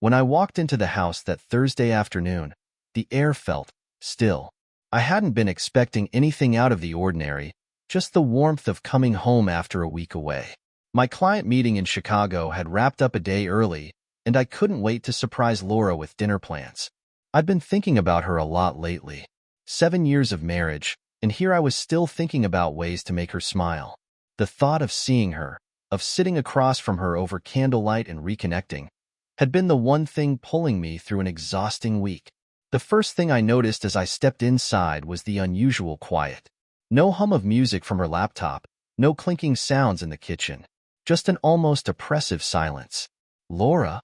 When I walked into the house that Thursday afternoon, the air felt still. I hadn't been expecting anything out of the ordinary, just the warmth of coming home after a week away. My client meeting in Chicago had wrapped up a day early, and I couldn't wait to surprise Laura with dinner plans. I'd been thinking about her a lot lately. 7 years of marriage, and here I was still thinking about ways to make her smile. The thought of seeing her, of sitting across from her over candlelight and reconnecting, had been the one thing pulling me through an exhausting week. The first thing I noticed as I stepped inside was the unusual quiet. No hum of music from her laptop, no clinking sounds in the kitchen, just an almost oppressive silence. "Laura?"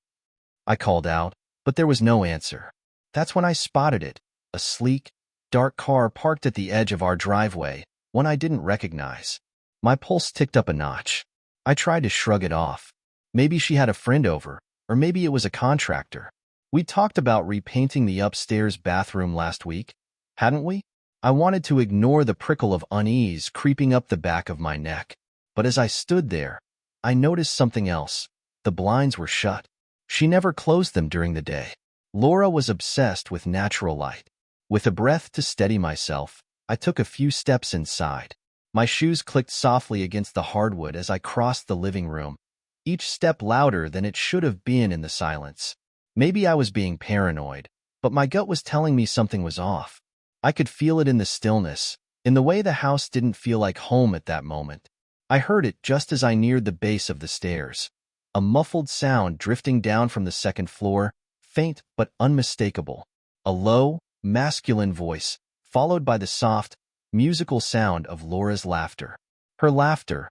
I called out, but there was no answer. That's when I spotted it, a sleek, dark car parked at the edge of our driveway, one I didn't recognize. My pulse ticked up a notch. I tried to shrug it off. Maybe she had a friend over, or maybe it was a contractor. We talked about repainting the upstairs bathroom last week, hadn't we? I wanted to ignore the prickle of unease creeping up the back of my neck. But as I stood there, I noticed something else. The blinds were shut. She never closed them during the day. Laura was obsessed with natural light. With a breath to steady myself, I took a few steps inside. My shoes clicked softly against the hardwood as I crossed the living room, each step louder than it should have been in the silence. Maybe I was being paranoid, but my gut was telling me something was off. I could feel it in the stillness, in the way the house didn't feel like home at that moment. I heard it just as I neared the base of the stairs. A muffled sound drifting down from the second floor, faint but unmistakable. A low, masculine voice, followed by the soft, musical sound of Laura's laughter. Her laughter,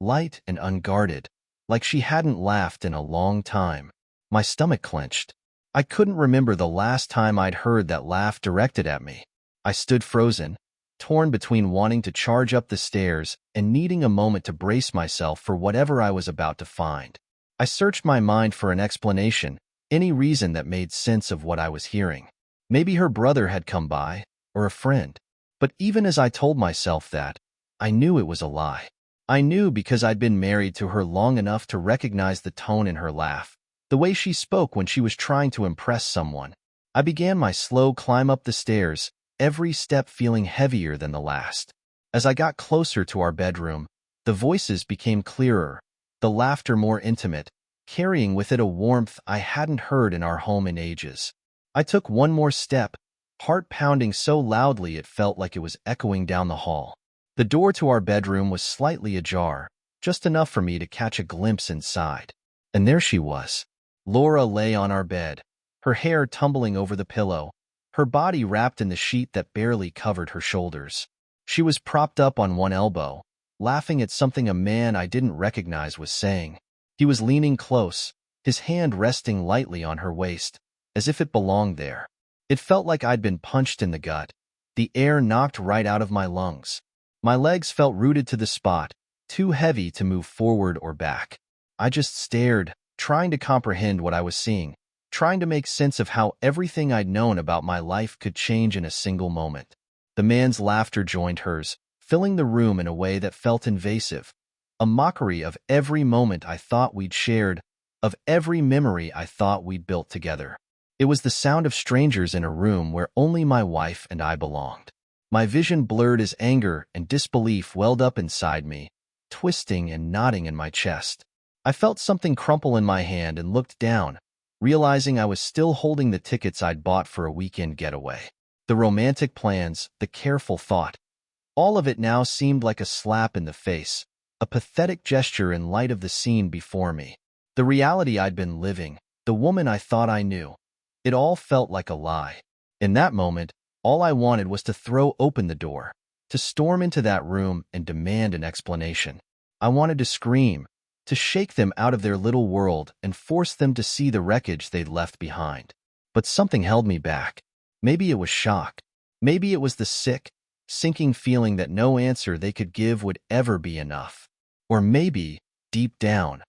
light and unguarded, like she hadn't laughed in a long time. My stomach clenched. I couldn't remember the last time I'd heard that laugh directed at me. I stood frozen, torn between wanting to charge up the stairs and needing a moment to brace myself for whatever I was about to find. I searched my mind for an explanation, any reason that made sense of what I was hearing. Maybe her brother had come by, or a friend. But even as I told myself that, I knew it was a lie. I knew because I'd been married to her long enough to recognize the tone in her laugh, the way she spoke when she was trying to impress someone. I began my slow climb up the stairs, every step feeling heavier than the last. As I got closer to our bedroom, the voices became clearer, the laughter more intimate, carrying with it a warmth I hadn't heard in our home in ages. I took one more step, heart pounding so loudly it felt like it was echoing down the hall. The door to our bedroom was slightly ajar, just enough for me to catch a glimpse inside. And there she was. Laura lay on our bed, her hair tumbling over the pillow, her body wrapped in the sheet that barely covered her shoulders. She was propped up on one elbow, laughing at something a man I didn't recognize was saying. He was leaning close, his hand resting lightly on her waist, as if it belonged there. It felt like I'd been punched in the gut, the air knocked right out of my lungs. My legs felt rooted to the spot, too heavy to move forward or back. I just stared, trying to comprehend what I was seeing, trying to make sense of how everything I'd known about my life could change in a single moment. The man's laughter joined hers, filling the room in a way that felt invasive, a mockery of every moment I thought we'd shared, of every memory I thought we'd built together. It was the sound of strangers in a room where only my wife and I belonged. My vision blurred as anger and disbelief welled up inside me, twisting and knotting in my chest. I felt something crumple in my hand and looked down, realizing I was still holding the tickets I'd bought for a weekend getaway. The romantic plans, the careful thought, all of it now seemed like a slap in the face, a pathetic gesture in light of the scene before me. The reality I'd been living, the woman I thought I knew, it all felt like a lie. In that moment, all I wanted was to throw open the door, to storm into that room and demand an explanation. I wanted to scream, to shake them out of their little world and force them to see the wreckage they'd left behind. But something held me back. Maybe it was shock. Maybe it was the sick, sinking feeling that no answer they could give would ever be enough. Or maybe, deep down,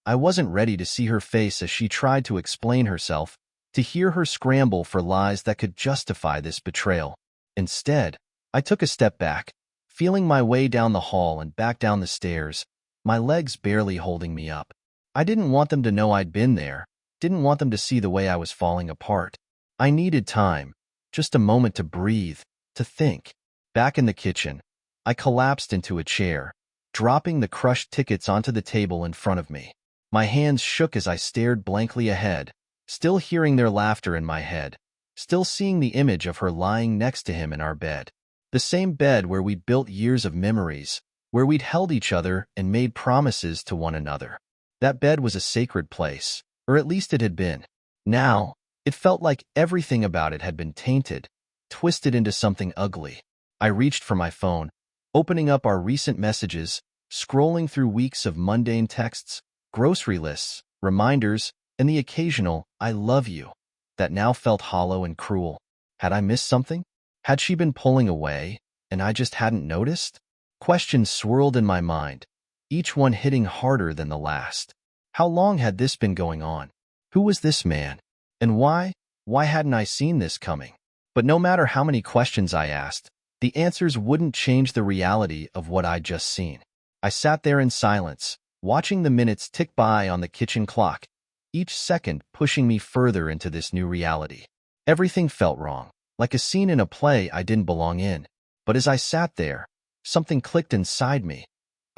I wasn't ready to see her face as she tried to explain herself, to hear her scramble for lies that could justify this betrayal. Instead, I took a step back, feeling my way down the hall and back down the stairs, my legs barely holding me up. I didn't want them to know I'd been there, Didn't want them to see the way I was falling apart. I needed time, just a moment to breathe, to think. Back in the kitchen, I collapsed into a chair, dropping the crushed tickets onto the table in front of me. My hands shook as I stared blankly ahead, still hearing their laughter in my head, still seeing the image of her lying next to him in our bed. The same bed where we'd built years of memories, where we'd held each other and made promises to one another. That bed was a sacred place, or at least it had been. Now, it felt like everything about it had been tainted, twisted into something ugly. I reached for my phone, opening up our recent messages, scrolling through weeks of mundane texts, grocery lists, reminders, and the occasional "I love you" that now felt hollow and cruel. Had I missed something? Had she been pulling away, and I just hadn't noticed? Questions swirled in my mind, each one hitting harder than the last. How long had this been going on? Who was this man? And why? Why hadn't I seen this coming? But no matter how many questions I asked, the answers wouldn't change the reality of what I'd just seen. I sat there in silence, watching the minutes tick by on the kitchen clock, each second pushing me further into this new reality. Everything felt wrong, like a scene in a play I didn't belong in. But as I sat there, something clicked inside me.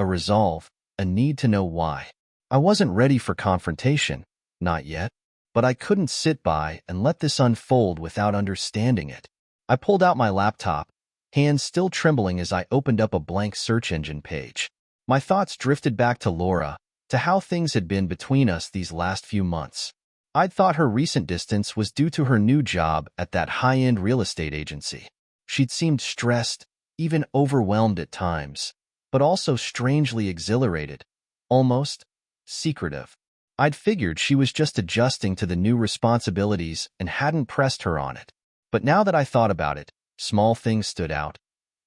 A resolve, a need to know why. I wasn't ready for confrontation, not yet, but I couldn't sit by and let this unfold without understanding it. I pulled out my laptop, hands still trembling as I opened up a blank search engine page. My thoughts drifted back to Laura, to how things had been between us these last few months. I'd thought her recent distance was due to her new job at that high-end real estate agency. She'd seemed stressed, even overwhelmed at times, but also strangely exhilarated, almost secretive. I'd figured she was just adjusting to the new responsibilities and hadn't pressed her on it. But now that I thought about it, small things stood out.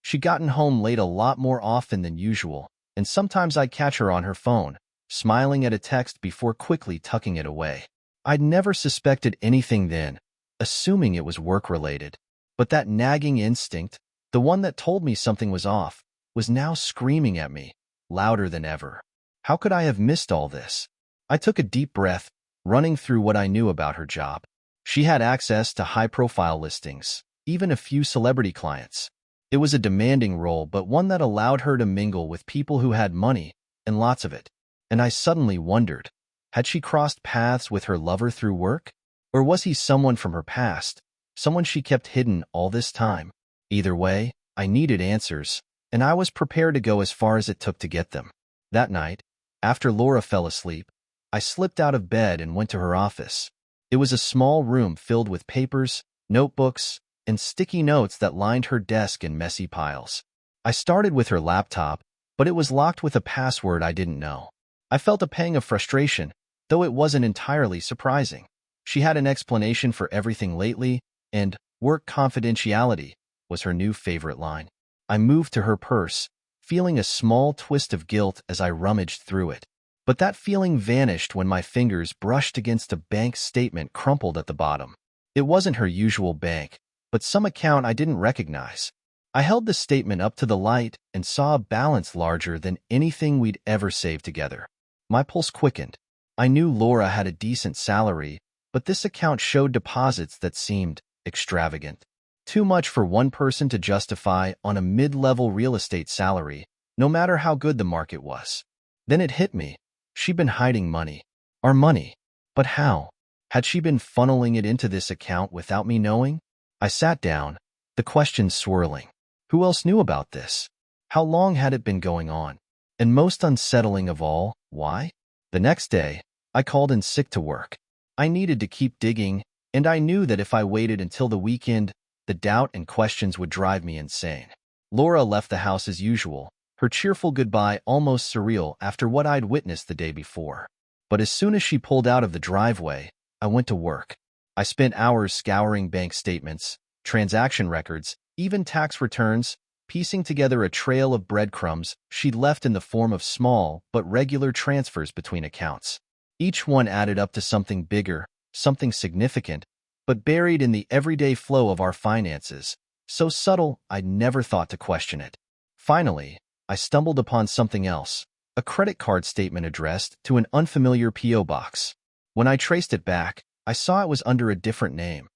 She'd gotten home late a lot more often than usual, and sometimes I'd catch her on her phone, smiling at a text before quickly tucking it away. I'd never suspected anything then, assuming it was work-related. But that nagging instinct, the one that told me something was off, was now screaming at me, louder than ever. How could I have missed all this? I took a deep breath, running through what I knew about her job. She had access to high-profile listings, even a few celebrity clients. It was a demanding role, but one that allowed her to mingle with people who had money, and lots of it. And I suddenly wondered, had she crossed paths with her lover through work? Or was he someone from her past, someone she kept hidden all this time? Either way, I needed answers, and I was prepared to go as far as it took to get them. That night, after Laura fell asleep, I slipped out of bed and went to her office. It was a small room filled with papers, notebooks, and sticky notes that lined her desk in messy piles. I started with her laptop, but it was locked with a password I didn't know. I felt a pang of frustration, though it wasn't entirely surprising. She had an explanation for everything lately, and "work confidentiality" was her new favorite line. I moved to her purse, feeling a small twist of guilt as I rummaged through it. But that feeling vanished when my fingers brushed against a bank statement crumpled at the bottom. It wasn't her usual bank, but some account I didn't recognize. I held the statement up to the light and saw a balance larger than anything we'd ever saved together. My pulse quickened. I knew Laura had a decent salary, but this account showed deposits that seemed extravagant. Too much for one person to justify on a mid-level real estate salary, no matter how good the market was. Then it hit me. She'd been hiding money. Our money. But how? Had she been funneling it into this account without me knowing? I sat down, the questions swirling. Who else knew about this? How long had it been going on? And most unsettling of all, why? The next day, I called in sick to work. I needed to keep digging, and I knew that if I waited until the weekend, the doubt and questions would drive me insane. Laura left the house as usual, her cheerful goodbye almost surreal after what I'd witnessed the day before. But as soon as she pulled out of the driveway, I went to work. I spent hours scouring bank statements, transaction records, even tax returns, piecing together a trail of breadcrumbs she'd left in the form of small but regular transfers between accounts. Each one added up to something bigger, something significant, but buried in the everyday flow of our finances, so subtle I'd never thought to question it. Finally, I stumbled upon something else, a credit card statement addressed to an unfamiliar P.O. box. When I traced it back, I saw it was under a different name.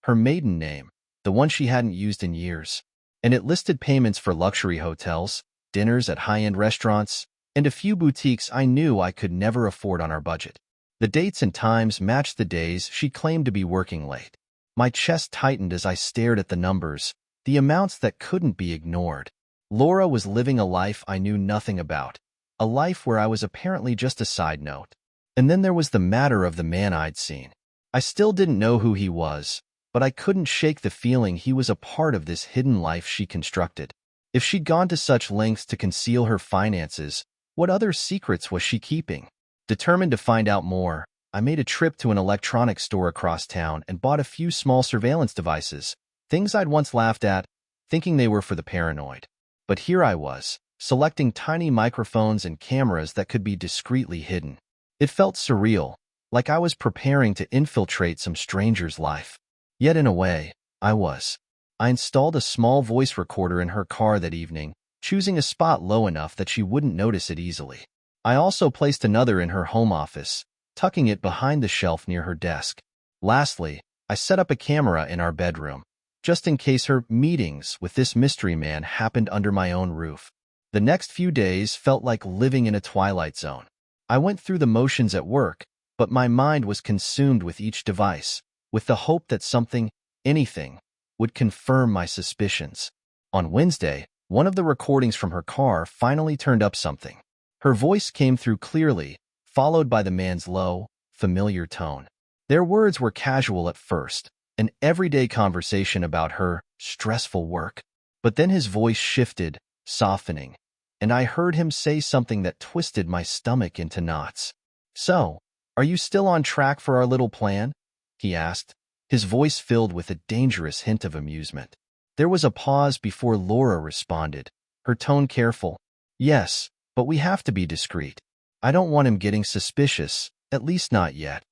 Her maiden name, the one she hadn't used in years. And it listed payments for luxury hotels, dinners at high-end restaurants, and a few boutiques I knew I could never afford on our budget. The dates and times matched the days she claimed to be working late. My chest tightened as I stared at the numbers, the amounts that couldn't be ignored. Laura was living a life I knew nothing about, a life where I was apparently just a side note. And then there was the matter of the man I'd seen. I still didn't know who he was, but I couldn't shake the feeling he was a part of this hidden life she constructed. If she'd gone to such lengths to conceal her finances, what other secrets was she keeping? Determined to find out more, I made a trip to an electronics store across town and bought a few small surveillance devices, things I'd once laughed at, thinking they were for the paranoid. But here I was, selecting tiny microphones and cameras that could be discreetly hidden. It felt surreal, like I was preparing to infiltrate some stranger's life. Yet in a way, I was. I installed a small voice recorder in her car that evening, choosing a spot low enough that she wouldn't notice it easily. I also placed another in her home office, tucking it behind the shelf near her desk. Lastly, I set up a camera in our bedroom, just in case her meetings with this mystery man happened under my own roof. The next few days felt like living in a twilight zone. I went through the motions at work, but my mind was consumed with each device, with the hope that something, anything, would confirm my suspicions. On Wednesday, one of the recordings from her car finally turned up something. Her voice came through clearly, followed by the man's low, familiar tone. Their words were casual at first, an everyday conversation about her stressful work. But then his voice shifted, softening, and I heard him say something that twisted my stomach into knots. "So, are you still on track for our little plan?" he asked, his voice filled with a dangerous hint of amusement. There was a pause before Laura responded, her tone careful. "Yes, but we have to be discreet. I don't want him getting suspicious, at least not yet."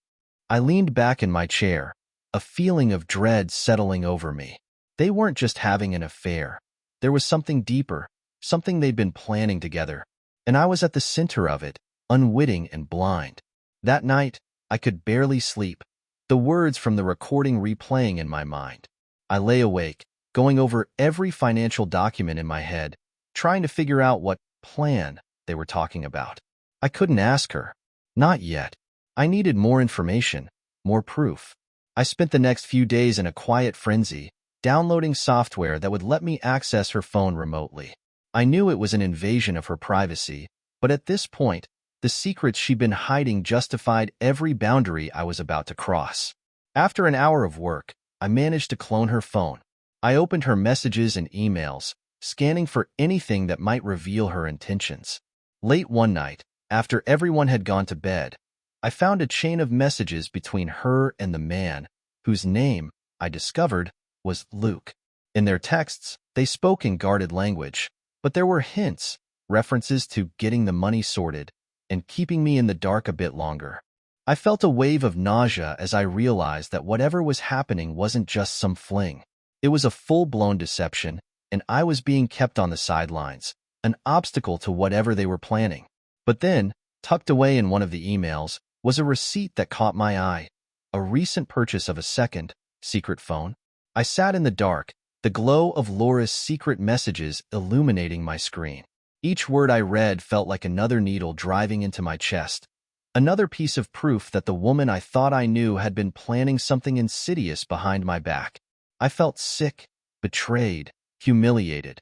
I leaned back in my chair, a feeling of dread settling over me. They weren't just having an affair. There was something deeper, something they'd been planning together, and I was at the center of it, unwitting and blind. That night, I could barely sleep, the words from the recording replaying in my mind. I lay awake, going over every financial document in my head, trying to figure out what plan they were talking about. I couldn't ask her. Not yet. I needed more information, more proof. I spent the next few days in a quiet frenzy, downloading software that would let me access her phone remotely. I knew it was an invasion of her privacy, but at this point, the secrets she'd been hiding justified every boundary I was about to cross. After an hour of work, I managed to clone her phone. I opened her messages and emails, scanning for anything that might reveal her intentions. Late one night, after everyone had gone to bed, I found a chain of messages between her and the man, whose name, I discovered, was Luke. In their texts, they spoke in guarded language, but there were hints, references to getting the money sorted, and keeping me in the dark a bit longer. I felt a wave of nausea as I realized that whatever was happening wasn't just some fling. It was a full-blown deception, and I was being kept on the sidelines, an obstacle to whatever they were planning. But then, tucked away in one of the emails, was a receipt that caught my eye, a recent purchase of a second, secret phone. I sat in the dark, the glow of Laura's secret messages illuminating my screen. Each word I read felt like another needle driving into my chest, another piece of proof that the woman I thought I knew had been planning something insidious behind my back. I felt sick, betrayed, humiliated,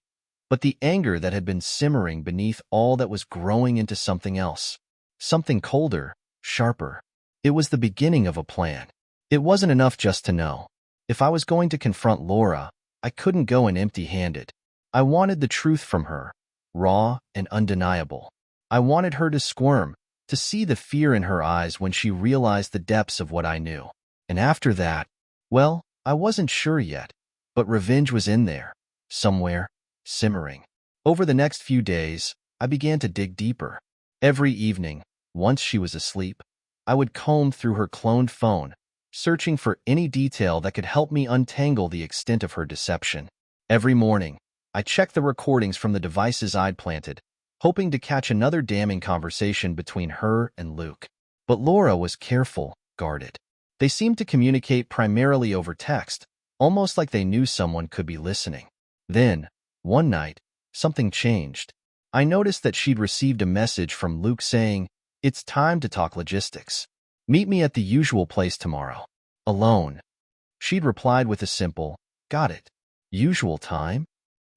but the anger that had been simmering beneath all that was growing into something else, something colder, sharper. It was the beginning of a plan. It wasn't enough just to know. If I was going to confront Laura, I couldn't go in empty-handed. I wanted the truth from her, raw and undeniable. I wanted her to squirm, to see the fear in her eyes when she realized the depths of what I knew. And after that, well, I wasn't sure yet, but revenge was in there, somewhere, simmering. Over the next few days, I began to dig deeper. Every evening, once she was asleep, I would comb through her cloned phone, searching for any detail that could help me untangle the extent of her deception. Every morning, I checked the recordings from the devices I'd planted, hoping to catch another damning conversation between her and Luke. But Laura was careful, guarded. They seemed to communicate primarily over text, almost like they knew someone could be listening. Then, one night, something changed. I noticed that she'd received a message from Luke saying, "It's time to talk logistics. Meet me at the usual place tomorrow." Alone. She'd replied with a simple, "Got it. Usual time?"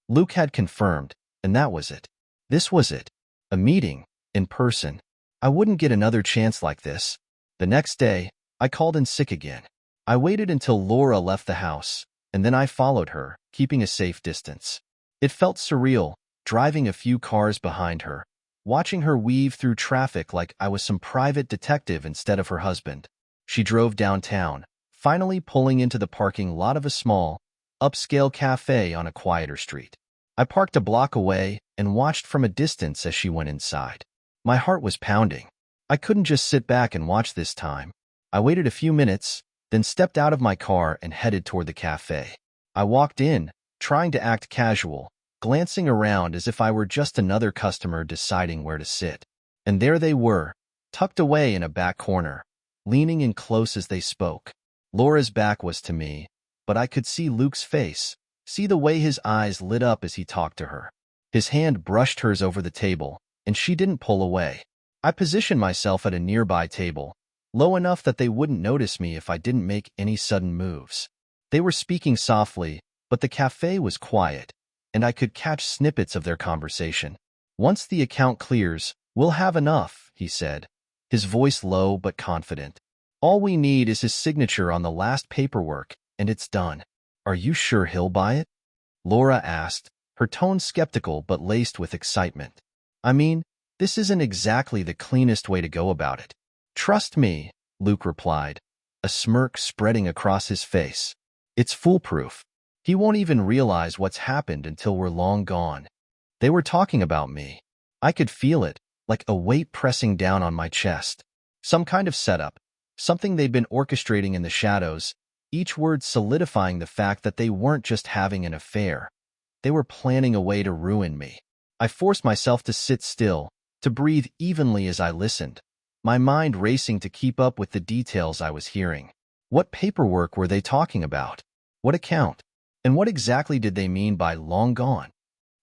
Luke had confirmed, and that was it. This was it. A meeting, in person. I wouldn't get another chance like this. The next day, I called in sick again. I waited until Laura left the house, and then I followed her, keeping a safe distance. It felt surreal, driving a few cars behind her, watching her weave through traffic like I was some private detective instead of her husband. She drove downtown, finally pulling into the parking lot of a small, upscale cafe on a quieter street. I parked a block away and watched from a distance as she went inside. My heart was pounding. I couldn't just sit back and watch this time. I waited a few minutes, then stepped out of my car and headed toward the cafe. I walked in, trying to act casual, glancing around as if I were just another customer deciding where to sit. And there they were, tucked away in a back corner, leaning in close as they spoke. Laura's back was to me, but I could see Luke's face, see the way his eyes lit up as he talked to her. His hand brushed hers over the table, and she didn't pull away. I positioned myself at a nearby table, low enough that they wouldn't notice me if I didn't make any sudden moves. They were speaking softly, but the cafe was quiet, and I could catch snippets of their conversation. "Once the account clears, we'll have enough," he said, his voice low but confident. "All we need is his signature on the last paperwork, and it's done." "Are you sure he'll buy it?" Laura asked, her tone skeptical but laced with excitement. "I mean, this isn't exactly the cleanest way to go about it." "Trust me," Luke replied, a smirk spreading across his face. "It's foolproof. He won't even realize what's happened until we're long gone." They were talking about me. I could feel it, like a weight pressing down on my chest. Some kind of setup, something they'd been orchestrating in the shadows, each word solidifying the fact that they weren't just having an affair. They were planning a way to ruin me. I forced myself to sit still, to breathe evenly as I listened, my mind racing to keep up with the details I was hearing. What paperwork were they talking about? What account? And what exactly did they mean by long gone?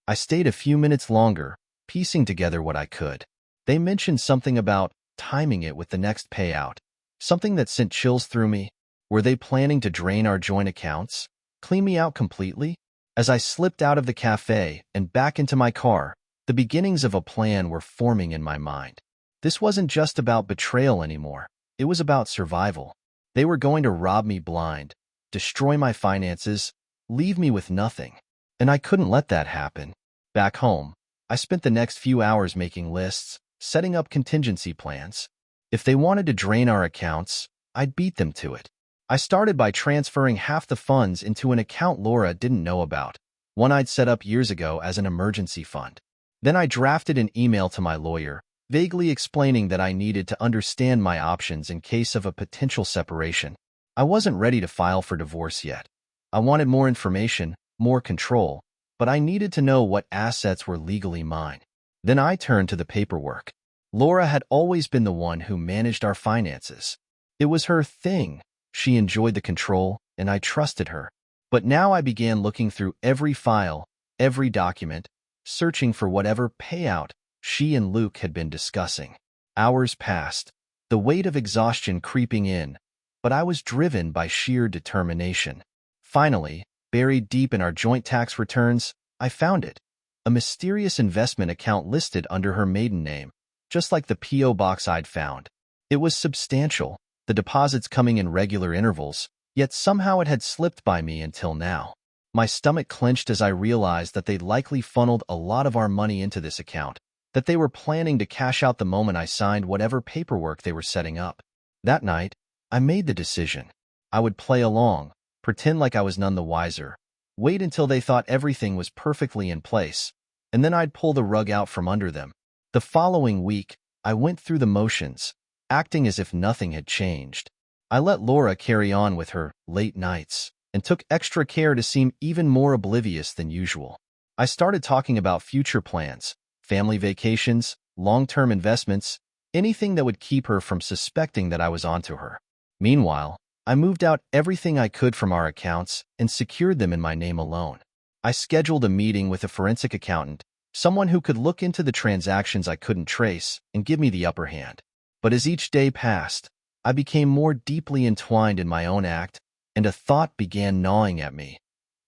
I stayed a few minutes longer, piecing together what I could. They mentioned something about timing it with the next payout, something that sent chills through me. Were they planning to drain our joint accounts? Clean me out completely? As I slipped out of the cafe and back into my car, the beginnings of a plan were forming in my mind. This wasn't just about betrayal anymore. It was about survival. They were going to rob me blind, destroy my finances, leave me with nothing. And I couldn't let that happen. Back home, I spent the next few hours making lists, setting up contingency plans. If they wanted to drain our accounts, I'd beat them to it. I started by transferring half the funds into an account Laura didn't know about, one I'd set up years ago as an emergency fund. Then I drafted an email to my lawyer, vaguely explaining that I needed to understand my options in case of a potential separation. I wasn't ready to file for divorce yet. I wanted more information, more control, but I needed to know what assets were legally mine. Then I turned to the paperwork. Laura had always been the one who managed our finances. It was her thing. She enjoyed the control, and I trusted her. But now I began looking through every file, every document, searching for whatever payout she and Luke had been discussing. Hours passed, the weight of exhaustion creeping in, but I was driven by sheer determination. Finally, buried deep in our joint tax returns, I found it. A mysterious investment account listed under her maiden name, just like the P.O. box I'd found. It was substantial, the deposits coming in regular intervals, yet somehow it had slipped by me until now. My stomach clenched as I realized that they'd likely funneled a lot of our money into this account, that they were planning to cash out the moment I signed whatever paperwork they were setting up. That night, I made the decision. I would play along, pretend like I was none the wiser, wait until they thought everything was perfectly in place, and then I'd pull the rug out from under them. The following week, I went through the motions, acting as if nothing had changed. I let Laura carry on with her late nights and took extra care to seem even more oblivious than usual. I started talking about future plans, family vacations, long-term investments, anything that would keep her from suspecting that I was onto her. Meanwhile, I moved out everything I could from our accounts and secured them in my name alone. I scheduled a meeting with a forensic accountant, someone who could look into the transactions I couldn't trace and give me the upper hand. But as each day passed, I became more deeply entwined in my own act, and a thought began gnawing at me.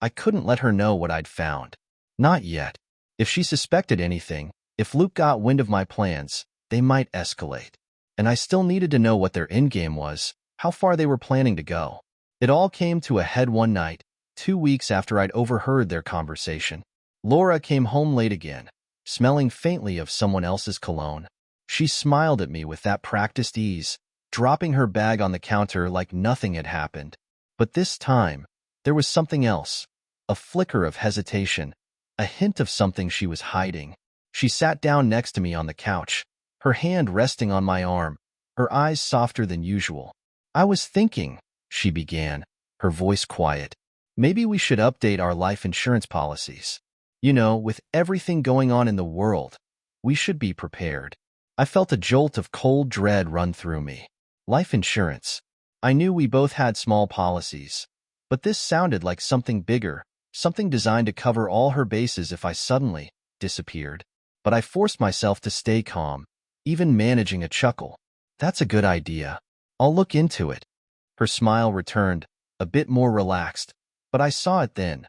I couldn't let her know what I'd found. Not yet. If she suspected anything, if Luke got wind of my plans, they might escalate. And I still needed to know what their endgame was, how far they were planning to go. It all came to a head one night, 2 weeks after I'd overheard their conversation. Laura came home late again, smelling faintly of someone else's cologne. She smiled at me with that practiced ease, dropping her bag on the counter like nothing had happened. But this time, there was something else, a flicker of hesitation, a hint of something she was hiding. She sat down next to me on the couch, her hand resting on my arm, her eyes softer than usual. "I was thinking," she began, her voice quiet. "Maybe we should update our life insurance policies. You know, with everything going on in the world, we should be prepared." I felt a jolt of cold dread run through me. Life insurance. I knew we both had small policies, but this sounded like something bigger, something designed to cover all her bases if I suddenly disappeared. But I forced myself to stay calm, even managing a chuckle. "That's a good idea. I'll look into it." Her smile returned, a bit more relaxed, but I saw it then,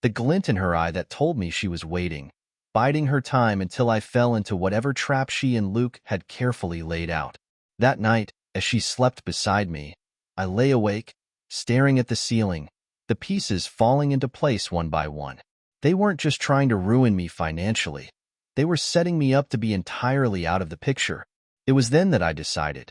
the glint in her eye that told me she was waiting, biding her time until I fell into whatever trap she and Luke had carefully laid out. That night, as she slept beside me, I lay awake, staring at the ceiling, the pieces falling into place one by one. They weren't just trying to ruin me financially. They were setting me up to be entirely out of the picture. It was then that I decided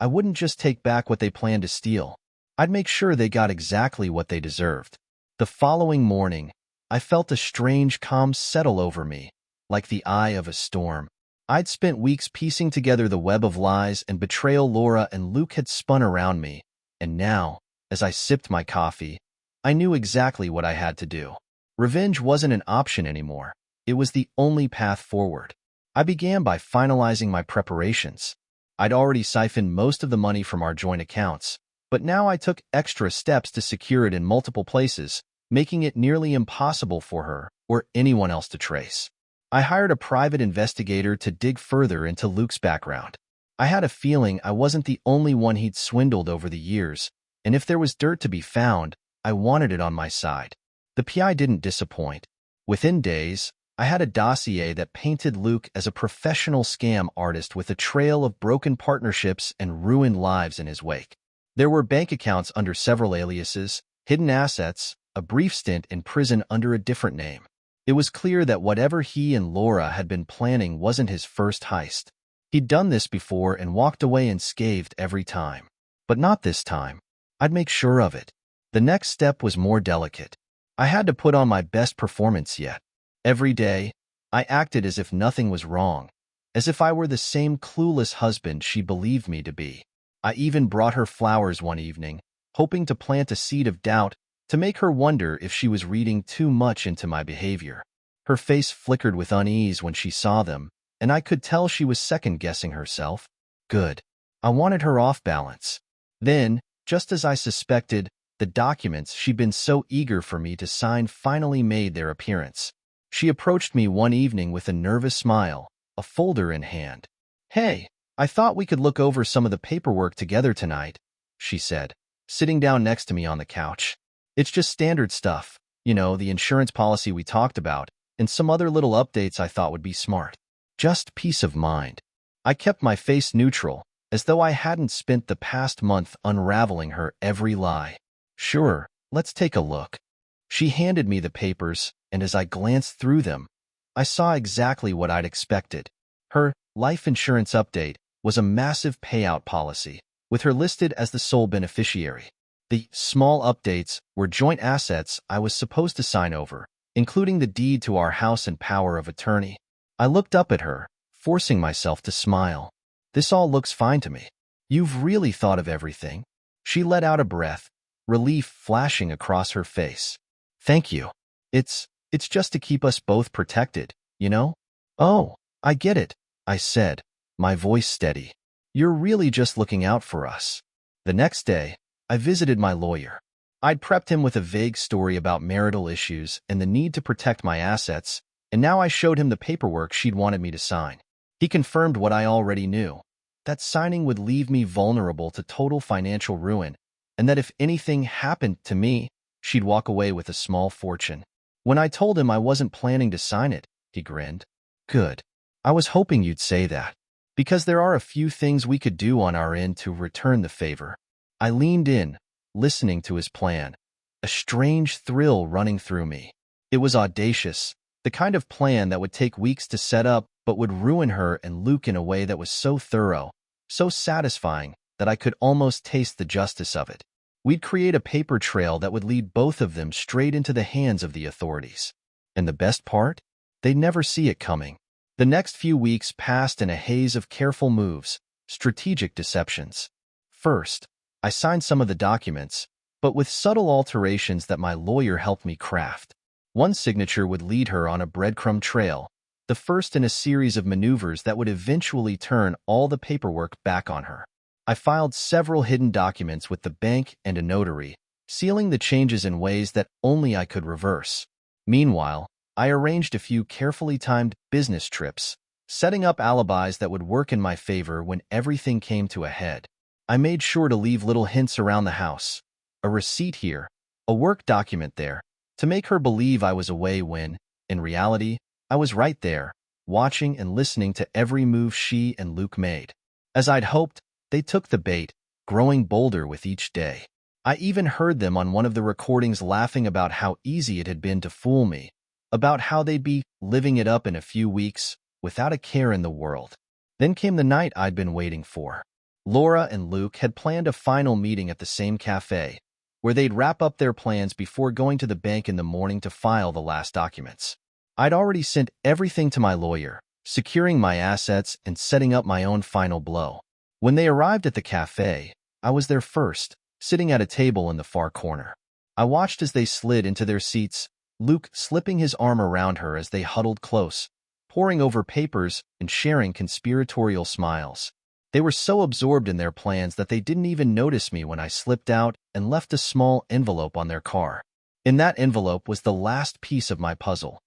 I wouldn't just take back what they planned to steal. I'd make sure they got exactly what they deserved. The following morning, I felt a strange calm settle over me, like the eye of a storm. I'd spent weeks piecing together the web of lies and betrayal Laura and Luke had spun around me, and now, as I sipped my coffee, I knew exactly what I had to do. Revenge wasn't an option anymore. It was the only path forward. I began by finalizing my preparations. I'd already siphoned most of the money from our joint accounts, but now I took extra steps to secure it in multiple places, making it nearly impossible for her or anyone else to trace. I hired a private investigator to dig further into Luke's background. I had a feeling I wasn't the only one he'd swindled over the years, and if there was dirt to be found, I wanted it on my side. The PI didn't disappoint. Within days, I had a dossier that painted Luke as a professional scam artist with a trail of broken partnerships and ruined lives in his wake. There were bank accounts under several aliases, hidden assets, a brief stint in prison under a different name. It was clear that whatever he and Laura had been planning wasn't his first heist. He'd done this before and walked away unscathed every time. But not this time. I'd make sure of it. The next step was more delicate. I had to put on my best performance yet. Every day, I acted as if nothing was wrong, as if I were the same clueless husband she believed me to be. I even brought her flowers one evening, hoping to plant a seed of doubt, to make her wonder if she was reading too much into my behavior. Her face flickered with unease when she saw them, and I could tell she was second-guessing herself. Good. I wanted her off balance. Then, just as I suspected, the documents she'd been so eager for me to sign finally made their appearance. She approached me one evening with a nervous smile, a folder in hand. "Hey, I thought we could look over some of the paperwork together tonight," she said, sitting down next to me on the couch. "It's just standard stuff, you know, the insurance policy we talked about, and some other little updates I thought would be smart. Just peace of mind." I kept my face neutral, as though I hadn't spent the past month unraveling her every lie. "Sure, let's take a look." She handed me the papers, and as I glanced through them, I saw exactly what I'd expected. Her life insurance update was a massive payout policy, with her listed as the sole beneficiary. The small updates were joint assets I was supposed to sign over, including the deed to our house and power of attorney. I looked up at her, forcing myself to smile. "This all looks fine to me. You've really thought of everything." She let out a breath, relief flashing across her face. "Thank you. It's just to keep us both protected, you know?" "Oh, I get it," I said, my voice steady. "You're really just looking out for us." The next day, I visited my lawyer. I'd prepped him with a vague story about marital issues and the need to protect my assets, and now I showed him the paperwork she'd wanted me to sign. He confirmed what I already knew, that signing would leave me vulnerable to total financial ruin, and that if anything happened to me, she'd walk away with a small fortune. When I told him I wasn't planning to sign it, he grinned. Good. I was hoping you'd say that, because there are a few things we could do on our end to return the favor. I leaned in, listening to his plan, a strange thrill running through me. It was audacious, the kind of plan that would take weeks to set up but would ruin her and Luke in a way that was so thorough, so satisfying, that I could almost taste the justice of it. We'd create a paper trail that would lead both of them straight into the hands of the authorities. And the best part? They'd never see it coming. The next few weeks passed in a haze of careful moves, strategic deceptions. First, I signed some of the documents, but with subtle alterations that my lawyer helped me craft. One signature would lead her on a breadcrumb trail, the first in a series of maneuvers that would eventually turn all the paperwork back on her. I filed several hidden documents with the bank and a notary, sealing the changes in ways that only I could reverse. Meanwhile, I arranged a few carefully timed business trips, setting up alibis that would work in my favor when everything came to a head. I made sure to leave little hints around the house, a receipt here, a work document there, to make her believe I was away when, in reality, I was right there, watching and listening to every move she and Luke made. As I'd hoped, they took the bait, growing bolder with each day. I even heard them on one of the recordings laughing about how easy it had been to fool me, about how they'd be living it up in a few weeks, without a care in the world. Then came the night I'd been waiting for. Laura and Luke had planned a final meeting at the same cafe, where they'd wrap up their plans before going to the bank in the morning to file the last documents. I'd already sent everything to my lawyer, securing my assets and setting up my own final blow. When they arrived at the cafe, I was there first, sitting at a table in the far corner. I watched as they slid into their seats, Luke slipping his arm around her as they huddled close, poring over papers and sharing conspiratorial smiles. They were so absorbed in their plans that they didn't even notice me when I slipped out and left a small envelope on their car. In that envelope was the last piece of my puzzle,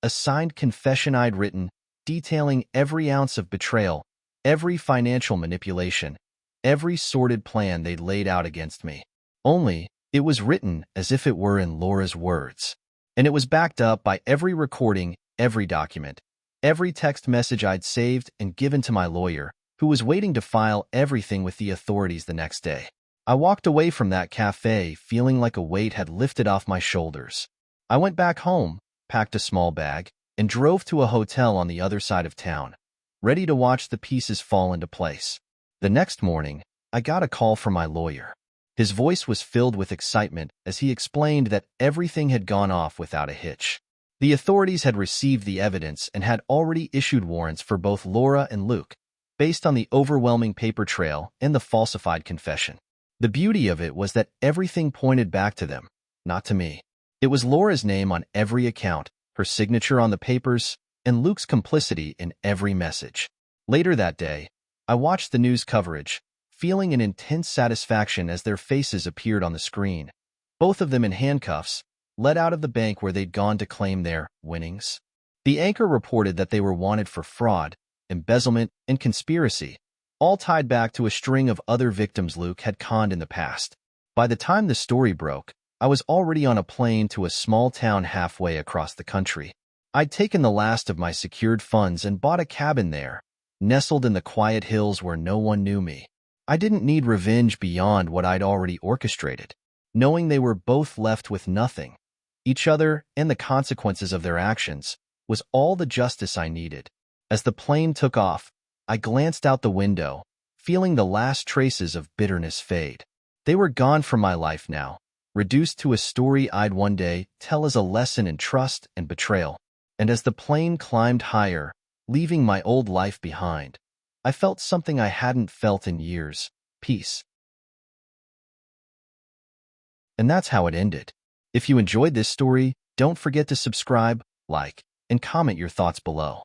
a signed confession I'd written, detailing every ounce of betrayal, every financial manipulation, every sordid plan they'd laid out against me. Only, it was written as if it were in Laura's words. And it was backed up by every recording, every document, every text message I'd saved and given to my lawyer, who was waiting to file everything with the authorities the next day. I walked away from that cafe feeling like a weight had lifted off my shoulders. I went back home, packed a small bag, and drove to a hotel on the other side of town, ready to watch the pieces fall into place. The next morning, I got a call from my lawyer. His voice was filled with excitement as he explained that everything had gone off without a hitch. The authorities had received the evidence and had already issued warrants for both Laura and Luke, based on the overwhelming paper trail and the falsified confession. The beauty of it was that everything pointed back to them, not to me. It was Laura's name on every account, her signature on the papers, and Luke's complicity in every message. Later that day, I watched the news coverage, feeling an intense satisfaction as their faces appeared on the screen, both of them in handcuffs, led out of the bank where they'd gone to claim their winnings. The anchor reported that they were wanted for fraud, embezzlement, and conspiracy, all tied back to a string of other victims Luke had conned in the past. By the time the story broke, I was already on a plane to a small town halfway across the country. I'd taken the last of my secured funds and bought a cabin there, nestled in the quiet hills where no one knew me. I didn't need revenge beyond what I'd already orchestrated. Knowing they were both left with nothing, each other and the consequences of their actions, was all the justice I needed. As the plane took off, I glanced out the window, feeling the last traces of bitterness fade. They were gone from my life now, reduced to a story I'd one day tell as a lesson in trust and betrayal. And as the plane climbed higher, leaving my old life behind, I felt something I hadn't felt in years: peace. And that's how it ended. If you enjoyed this story, don't forget to subscribe, like, and comment your thoughts below.